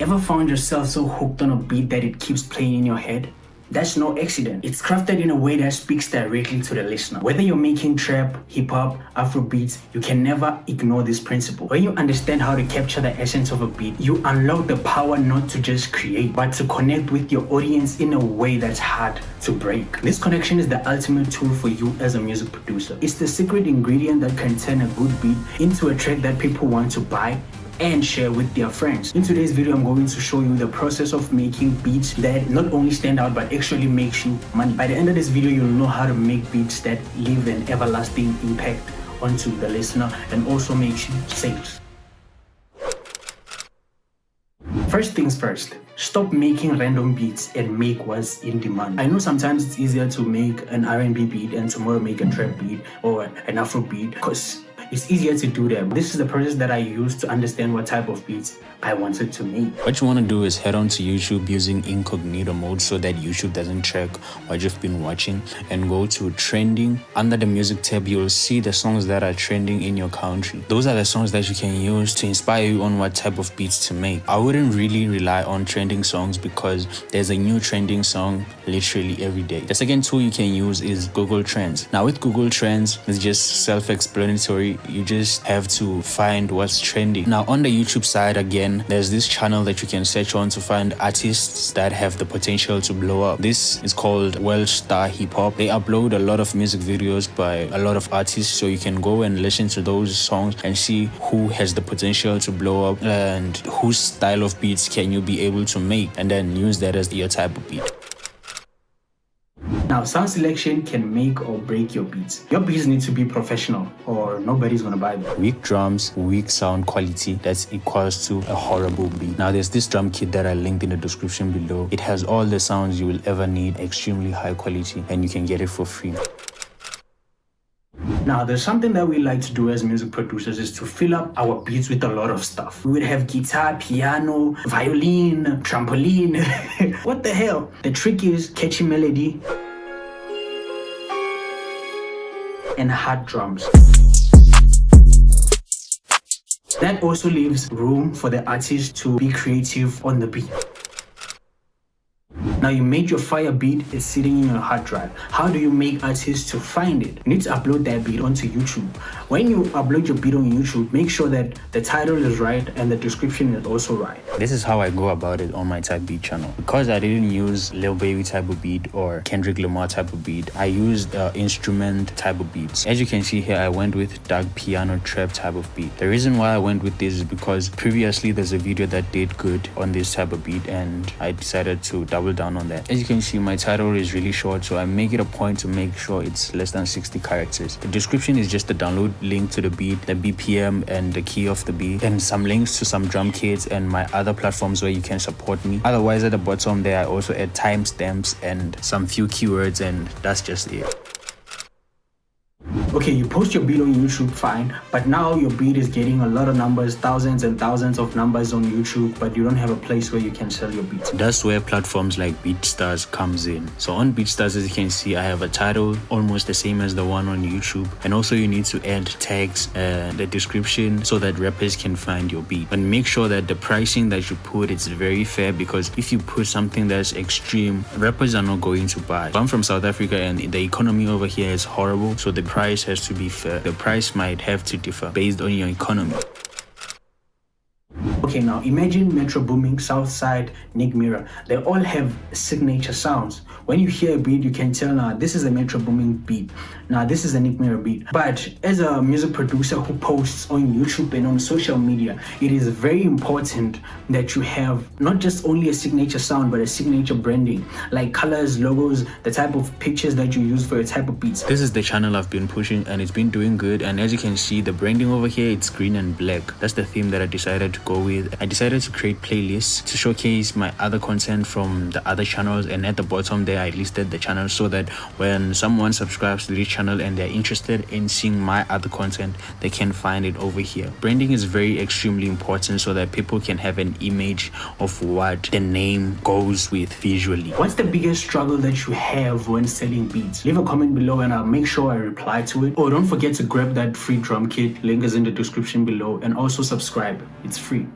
Ever found yourself so hooked on a beat that it keeps playing in your head? That's no accident. It's crafted in a way that speaks directly to the listener. Whether you're making trap, hip-hop, Afro beats, you can never ignore this principle. When you understand how to capture the essence of a beat, you unlock the power not to just create, but to connect with your audience in a way that's hard to break. This connection is the ultimate tool for you as a music producer. It's the secret ingredient that can turn a good beat into a track that people want to buy and share with their friends. In today's video, I'm going to show you the process of making beats that not only stand out but actually makes you money. By the end of this video, you'll know how to make beats that leave an everlasting impact onto the listener and also makes you sales. First things first, stop making random beats and make what's in demand. I know sometimes it's easier to make an R&B beat and tomorrow make a trap beat or an Afro beat because it's easier to do that. This is the process that I use to understand what type of beats I wanted to make. What you want to do is head on to YouTube using incognito mode so that YouTube doesn't track what you've been watching, and go to trending. Under the music tab, you'll see the songs that are trending in your country. Those are the songs that you can use to inspire you on what type of beats to make. I wouldn't really rely on trending songs because there's a new trending song literally every day. The second tool you can use is Google Trends. Now with Google Trends, it's just self-explanatory. You just have to find what's trending. Now on the YouTube side, again, there's this channel that you can search on to find artists that have the potential to blow up. This is called World Star Hip Hop. They upload a lot of music videos by a lot of artists, so you can go and listen to those songs and see who has the potential to blow up and whose style of beats can you be able to make, and then use that as your type of beat. Now, sound selection can make or break your beats. Your beats need to be professional or nobody's gonna buy them. Weak drums, weak sound quality, that's equals to a horrible beat. Now there's this drum kit that I linked in the description below. It has all the sounds you will ever need, extremely high quality, and you can get it for free. Now, there's something that we like to do as music producers is to fill up our beats with a lot of stuff. We would have guitar, piano, violin, trampoline. What the hell? The trick is catchy melody and hard drums. That also leaves room for the artist to be creative on the beat. Now you made your fire beat, it's sitting in your hard drive. How do you make artists to find it? You need to upload that beat onto YouTube. When you upload your beat on YouTube, make sure that the title is right and the description is also right. This is how I go about it on my type beat channel. Because I didn't use Lil Baby type of beat or Kendrick Lamar type of beat, I used instrument type of beats. As you can see here, I went with dark piano trap type of beat. The reason why I went with this is because previously there's a video that did good on this type of beat and I decided to double down on that. As you can see, my title is really short, so I make it a point to make sure it's less than 60 characters. The description is just the download link to the beat, the BPM and the key of the beat, and some links to some drum kits and my other platforms where you can support me. Otherwise, at the bottom there, I also add timestamps and some few keywords, and that's just it. Okay, you post your beat on YouTube, fine, but now your beat is getting a lot of numbers, thousands and thousands of numbers on YouTube, but you don't have a place where you can sell your beats. That's where platforms like BeatStars comes in. So on BeatStars, as you can see, I have a title almost the same as the one on YouTube, and also you need to add tags and the description so that rappers can find your beat. But make sure that the pricing that you put is very fair, because if you put something that's extreme, rappers are not going to buy. I'm from South Africa and the economy over here is horrible, so the price has to be fair. The price might have to differ based on your economy. Okay, now imagine Metro Booming, Southside, Nick Mirror. They all have signature sounds. When you hear a beat, you can tell now this is a Metro Booming beat. Now this is a Nick Mirror beat. But as a music producer who posts on YouTube and on social media, it is very important that you have not just only a signature sound, but a signature branding, like colors, logos, the type of pictures that you use for your type of beats. This is the channel I've been pushing and it's been doing good. And as you can see, the branding over here, it's green and black. That's the theme that I decided to go with. I decided to create playlists to showcase my other content from the other channels, and at the bottom there I listed the channels so that when someone subscribes to this channel and they're interested in seeing my other content, they can find it over here. Branding is very extremely important so that people can have an image of what the name goes with visually. What's the biggest struggle that you have when selling beats? Leave a comment below and I'll make sure I reply to it. Oh, don't forget to grab that free drum kit, link is in the description below, and also subscribe, it's free.